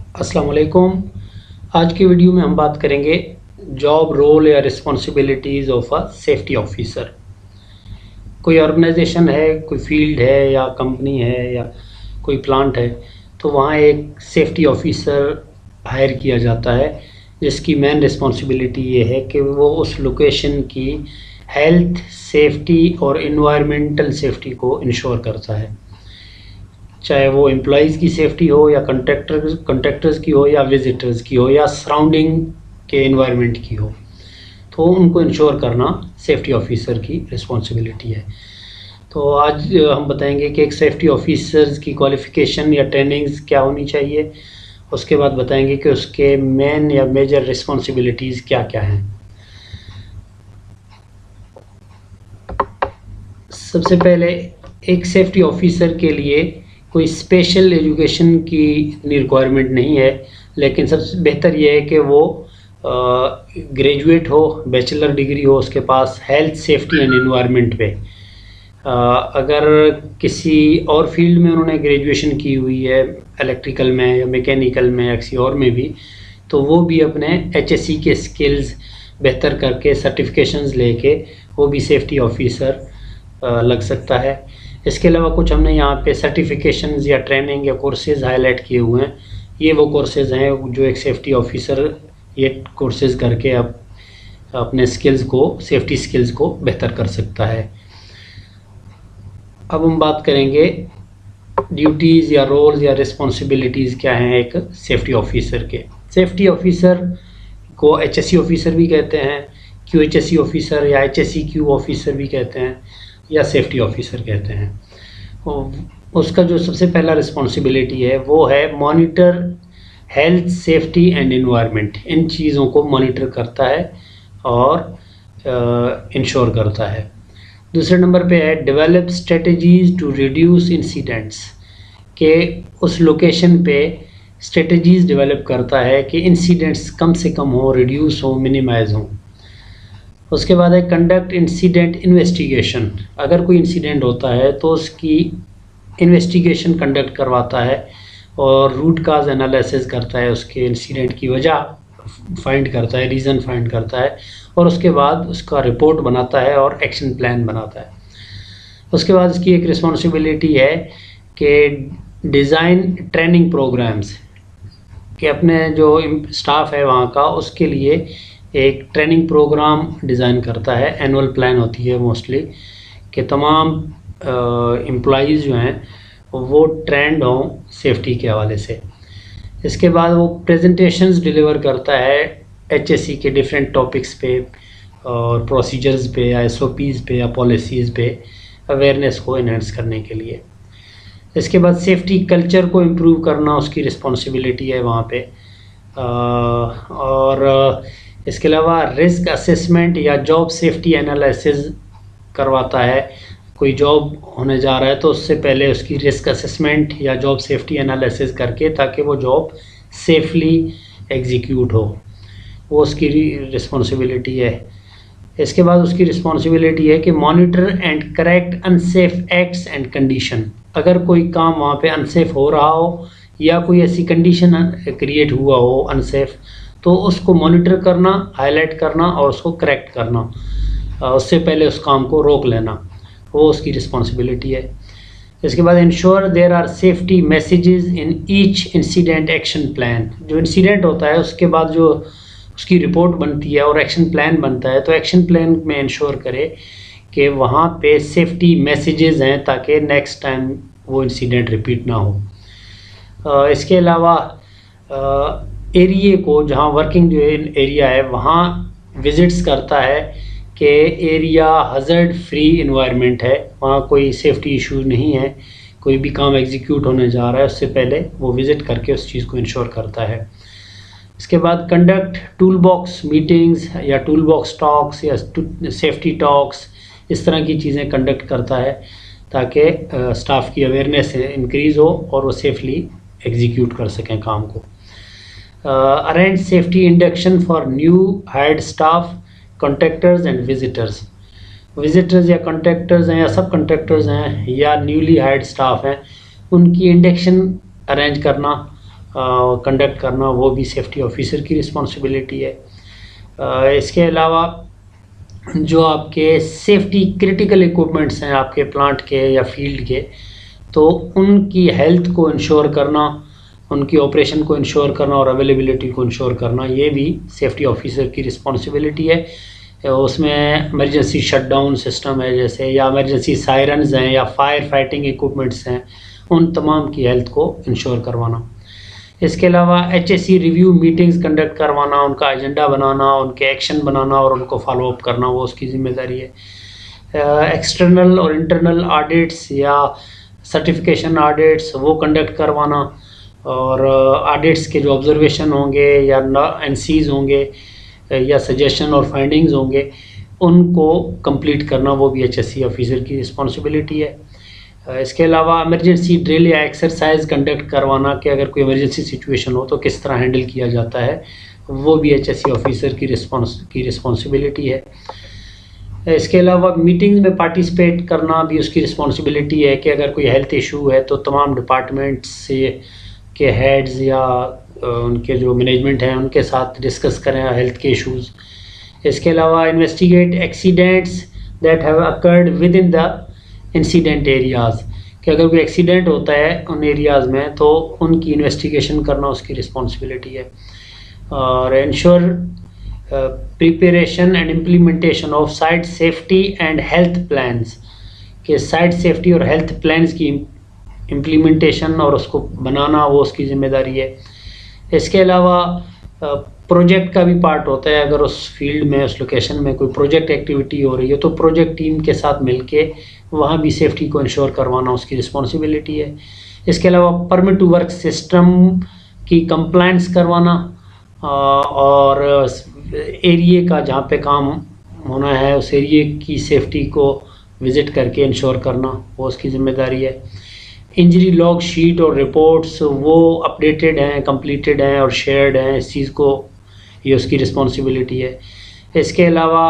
अस्सलाम वालेकुम। आज की वीडियो में हम बात करेंगे जॉब रोल या responsibilities of a safety officer. कोई ऑर्गेनाइजेशन है, कोई फील्ड है या कंपनी है या कोई प्लांट है, तो वहाँ एक सेफ्टी ऑफिसर हायर किया जाता है, जिसकी मेन रिस्पॉन्सिबिलिटी ये है कि वो उस लोकेशन की हेल्थ, सेफ्टी और इन्वायरमेंटल सेफ्टी को इंश्योर करता है। चाहे वो एम्प्लॉइज़ की सेफ्टी हो या कंट्रैक्टर्स की हो या विजिटर्स की हो या सराउंडिंग के एनवायरनमेंट की हो, तो उनको इंश्योर करना सेफ्टी ऑफिसर की रिस्पॉन्सिबिलिटी है। तो आज हम बताएंगे कि एक सेफ्टी ऑफिसर्स की क्वालिफ़िकेशन या ट्रेनिंग्स क्या होनी चाहिए। उसके बाद बताएंगे कि उसके मेन या मेजर रिस्पॉन्सिबिलिटीज़ क्या क्या हैं। सबसे पहले एक सेफ्टी ऑफिसर के लिए कोई स्पेशल एजुकेशन की इतनी रिक्वायरमेंट नहीं है, लेकिन सबसे बेहतर ये है कि वो ग्रेजुएट हो, बैचलर डिग्री हो उसके पास हेल्थ, सेफ्टी एंड एनवायरनमेंट पे। अगर किसी और फील्ड में उन्होंने ग्रेजुएशन की हुई है, इलेक्ट्रिकल में या मैकेनिकल में या किसी और में भी, तो वो भी अपने एचएससी के स्किल्स बेहतर करके सर्टिफिकेशंस लेके वो भी सेफ्टी ऑफिसर लग सकता है। इसके अलावा कुछ हमने यहाँ पे सर्टिफिकेशंस या ट्रेनिंग या कोर्सेज़ हाईलाइट किए हुए हैं। ये वो कोर्सेज़ हैं जो एक सेफ्टी ऑफिसर ये कोर्सेज़ करके अपने स्किल्स को, सेफ्टी स्किल्स को बेहतर कर सकता है। अब हम बात करेंगे ड्यूटीज़ या रोल्स या रिस्पॉन्सिबिलिटीज़ क्या हैं एक सेफ्टी ऑफिसर के। सेफ्टी ऑफिसर को एचएससी ऑफिसर भी कहते हैं, क्यूएचएससी ऑफिसर या एचएससी क्यू ऑफिसर भी कहते हैं या सेफ्टी ऑफिसर कहते हैं। उसका जो सबसे पहला रिस्पॉन्सिबिलिटी है वो है monitor health, safety and environment. इन चीज़ों को मॉनिटर करता है और इंश्योर करता है। दूसरे नंबर पे है develop strategies to reduce incidents, के उस लोकेशन पे स्ट्रेटजीज़ डेवलप करता है कि इंसिडेंट्स कम से कम हो, रिड्यूस हो, मिनिमाइज़ हो। उसके बाद है कंडक्ट इंसिडेंट इन्वेस्टिगेशन। अगर कोई इंसिडेंट होता है तो उसकी इन्वेस्टिगेशन कंडक्ट करवाता है और रूट काज एनालिसिस करता है, उसके इंसिडेंट की वजह फाइंड करता है, रीज़न फाइंड करता है और उसके बाद उसका रिपोर्ट बनाता है और एक्शन प्लान बनाता है। उसके बाद इसकी एक रिस्पॉन्सिबिलिटी है कि डिज़ाइन ट्रेनिंग प्रोग्राम्स, कि अपने जो स्टाफ है वहाँ का उसके लिए एक ट्रेनिंग प्रोग्राम डिज़ाइन करता है। एनुअल प्लान होती है मोस्टली कि तमाम एम्प्लॉइज़ जो हैं वो ट्रेंड हों सेफ्टी के हवाले से। इसके बाद वो प्रेजेंटेशंस डिलीवर करता है एचएससी के डिफरेंट टॉपिक्स पे और प्रोसीजर्स पे या एसओपीज़ पे या पॉलिसीज़ पे अवेयरनेस को इन्हेंस करने के लिए। इसके बाद सेफ्टी कल्चर को इम्प्रूव करना उसकी रिस्पॉन्सिबिलिटी है वहाँ पे। और इसके अलावा रिस्क असेसमेंट या जॉब सेफ्टी एनालिसिस करवाता है। कोई जॉब होने जा रहा है तो उससे पहले उसकी रिस्क असेसमेंट या जॉब सेफ्टी एनालिसिस करके ताकि वो जॉब सेफली एग्जीक्यूट हो, वो उसकी रिस्पॉन्सिबिलिटी है। इसके बाद उसकी रिस्पॉन्सिबिलिटी है कि monitor and correct unsafe acts and condition. अगर कोई काम वहाँ पे अनसेफ हो रहा हो या कोई ऐसी कंडीशन क्रिएट हुआ हो अनसेफ, तो उसको मॉनिटर करना, हाईलाइट करना और उसको करेक्ट करना, उससे पहले उस काम को रोक लेना, वो उसकी रिस्पॉन्सिबिलिटी है। इसके बाद ensure there are safety messages in each incident action plan. जो इंसिडेंट होता है उसके बाद जो उसकी रिपोर्ट बनती है और एक्शन प्लान बनता है, तो एक्शन प्लान में इंश्योर करे कि वहाँ पे सेफ्टी मैसेजेस हैं ताकि नेक्स्ट टाइम वो इंसिडेंट रिपीट ना हो। इसके अलावा एरिए को, जहाँ वर्किंग जो एरिया है वहाँ विजिट्स करता है कि एरिया हज़ार्ड फ्री इन्वायरमेंट है, वहाँ कोई सेफ्टी इशू नहीं है, कोई भी काम एग्जीक्यूट होने जा रहा है उससे पहले वो विज़िट करके उस चीज़ को इंश्योर करता है। इसके बाद कंडक्ट टूल बॉक्स मीटिंग्स या टूल बॉक्स टॉक्स या सेफ्टी टॉक्स, इस तरह की चीज़ें कंडक्ट करता है ताकि स्टाफ की अवेयरनेस इंक्रीज़ हो और वो सेफली एग्जीक्यूट कर सकें काम को। Arrange safety induction for new hired staff, contractors and visitors. Visitors या कॉन्ट्रैक्टर्स हैं या सब कॉन्ट्रैक्टर्स हैं या न्यूली हायर्ड स्टाफ हैं, उनकी इंडक्शन अरेंज करना कंडक्ट करना वो भी सेफ्टी ऑफिसर की रिस्पॉन्सिबिलिटी है। इसके अलावा जो आपके सेफ्टी क्रिटिकल इक्विपमेंट्स हैं आपके प्लांट के या फील्ड के, तो उनकी हेल्थ को इंश्योर करना, उनकी ऑपरेशन को इंश्योर करना और अवेलेबिलिटी को इंश्योर करना, ये भी सेफ्टी ऑफिसर की रिस्पॉन्सिबिलिटी है। उसमें इमरजेंसी शटडाउन सिस्टम है जैसे, या इमरजेंसी सायरन्स हैं या फायर फाइटिंग इक्विपमेंट्स हैं, उन तमाम की हेल्थ को इंश्योर करवाना। इसके अलावा HSE रिव्यू मीटिंग्स कंडक्ट करवाना, उनका एजेंडा बनाना, उनके एक्शन बनाना और उनको फॉलो अप करना, वो उसकी ज़िम्मेदारी है। एक्सटर्नल और इंटरनल ऑडिट्स या सर्टिफिकेशन ऑडिट्स वो कंडक्ट करवाना, और ऑडिट्स के जो ऑब्जर्वेशन होंगे या NCs होंगे या सजेशन और फाइंडिंग्स होंगे, उनको कंप्लीट करना वो भी HSE ऑफिसर की रिस्पॉन्सिबिलिटी है। इसके अलावा इमरजेंसी ड्रिल या एक्सरसाइज कंडक्ट करवाना कि अगर कोई इमरजेंसी सिचुएशन हो तो किस तरह हैंडल किया जाता है, वो भी HSE ऑफिसर की रिस्पॉन्सिबिलिटी है। इसके अलावा मीटिंग्स में पार्टिसिपेट करना भी उसकी रिस्पॉन्सिबिलिटी है कि अगर कोई हेल्थ इशू है तो तमाम डिपार्टमेंट्स से के हेड्स या उनके जो मैनेजमेंट हैं उनके साथ डिस्कस करें हेल्थ के इश्यूज़। इसके अलावा investigate accidents that have occurred with in the incident areas, कि अगर कोई एक्सीडेंट होता है उन एरियाज़ में तो उनकी इन्वेस्टिगेशन करना उसकी रिस्पॉन्सिबिलिटी है। और ensure preparation and implementation of site safety and health plans, कि साइट सेफ्टी और हेल्थ प्लान्स की इम्प्लीमेंटेशन और उसको बनाना वो उसकी ज़िम्मेदारी है। इसके अलावा प्रोजेक्ट का भी पार्ट होता है, अगर उस फील्ड में उस लोकेशन में कोई प्रोजेक्ट एक्टिविटी हो रही है तो प्रोजेक्ट टीम के साथ मिलके वहाँ भी सेफ्टी को इंश्योर करवाना उसकी रिस्पॉन्सिबिलिटी है। इसके अलावा परमिट टू वर्क सिस्टम की कंप्लायंस करवाना, और एरिया का जहाँ पे काम होना है उस एरिया की सेफ्टी को विज़िट करके इंश्योर करना वो उसकी ज़िम्मेदारी है। इंजरी लॉग शीट और रिपोर्ट्स वो अपडेटेड हैं, कंप्लीटेड हैं और शेयर्ड हैं, इस चीज़ को ये उसकी रिस्पॉन्सिबिलिटी है। इसके अलावा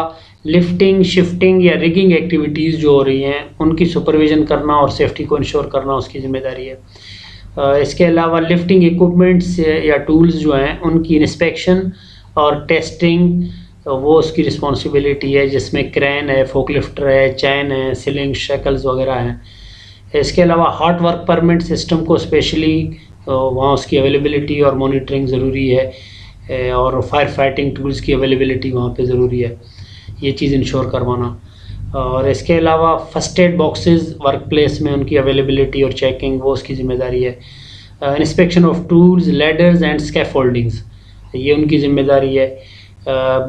लिफ्टिंग, शिफ्टिंग या रिगिंग एक्टिविटीज़ जो हो रही हैं उनकी सुपरविज़न करना और सेफ्टी को इंश्योर करना उसकी ज़िम्मेदारी है। इसके अलावा लिफ्टिंग इक्विपमेंट्स या टूल्स जो हैं उनकी इंस्पेक्शन और टेस्टिंग वो उसकी रिस्पॉन्सिबिलिटी है, जिसमें क्रेन है, फोकलिफ्टर है, चैन है, सीलिंग शैकल्स वगैरह हैं। इसके अलावा हॉट वर्क परमिट सिस्टम को स्पेशली वहाँ उसकी अवेलेबिलिटी और मॉनिटरिंग ज़रूरी है, और फायर फाइटिंग टूल्स की अवेलेबिलिटी वहाँ पे ज़रूरी है, ये चीज़ इंश्योर करवाना। और इसके अलावा first aid boxes work place में उनकी अवेलेबिलिटी और चेकिंग वो उसकी ज़िम्मेदारी है। Inspection of tools, ladders and स्कैफोल्डिंग्स ये उनकी ज़िम्मेदारी है।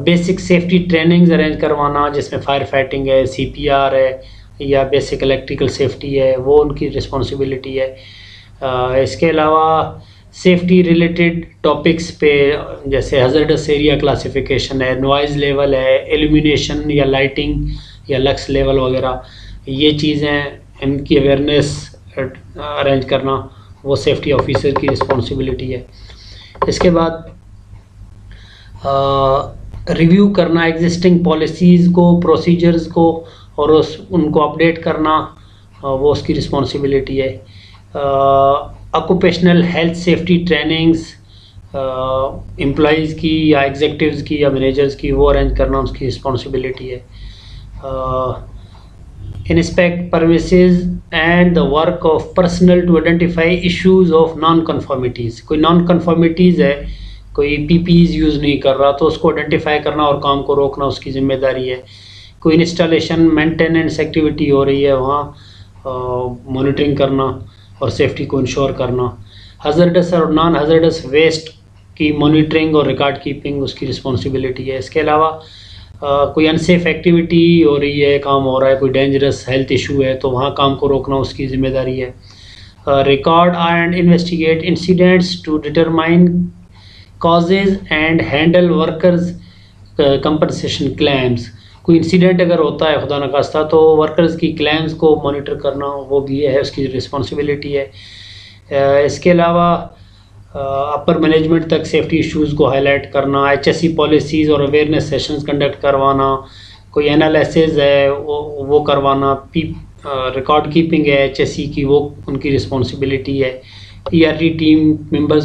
बेसिक सेफ्टी ट्रेनिंग्स अरेंज करवाना जिसमें फायर फाइटिंग है, CPR है या बेसिक इलेक्ट्रिकल सेफ्टी है, वो उनकी रिस्पॉन्सिबिलिटी है। इसके अलावा सेफ्टी रिलेटेड टॉपिक्स पे जैसे हज़ार्डस एरिया क्लासिफिकेशन है, नॉइज़ लेवल है, एल्यूमिनेशन या लाइटिंग या लक्स लेवल वगैरह, ये चीज़ें इनकी अवेयरनेस अरेंज करना वो सेफ्टी ऑफिसर की रिस्पॉन्सिबिलिटी है। इसके बाद रिव्यू करना एग्जिस्टिंग पॉलिसीज़ को, प्रोसीजर्स को और उनको अपडेट करना वो उसकी रिस्पॉन्सिबिलिटी है। Occupational health safety trainings employees की या एग्जीक्यूटिव्स की या मैनेजर्स की वो अरेंज करना उसकी रिस्पॉन्सिबिलिटी है। Inspect premises and the work of personnel to identify issues of non conformities, कोई नॉन कन्फर्मिटीज़ है, कोई PPEs यूज़ नहीं कर रहा तो उसको आइडेंटिफाई करना और काम को रोकना उसकी ज़िम्मेदारी है। कोई इंस्टॉलेशन मेंटेनेंस एक्टिविटी हो रही है वहाँ मॉनिटरिंग करना और सेफ्टी को इंश्योर करना। हज़ार्डस और नॉन हज़ार्डस वेस्ट की मॉनिटरिंग और रिकॉर्ड कीपिंग उसकी रिस्पॉन्सिबिलिटी है। इसके अलावा कोई अनसेफ एक्टिविटी हो रही है, काम हो रहा है, कोई डेंजरस हेल्थ इशू है तो वहाँ काम को रोकना उसकी ज़िम्मेदारी है। Record and investigate incidents to determine causes and handle workers compensation claims, कोई इंसिडेंट अगर होता है खुदा न खास्ता तो वर्कर्स की क्लेम्स को मॉनिटर करना वो भी है उसकी रिस्पॉन्सिबिलिटी है। इसके अलावा अपर मैनेजमेंट तक सेफ्टी इश्यूज़ को हाईलाइट करना, HSE पॉलिसीज़ और अवेयरनेस सेशंस कंडक्ट करवाना, कोई एनालिसिस है वो करवाना, रिकॉर्ड कीपिंग है HSE की वो उनकी रिस्पॉन्सिबिलिटी है। ERT team members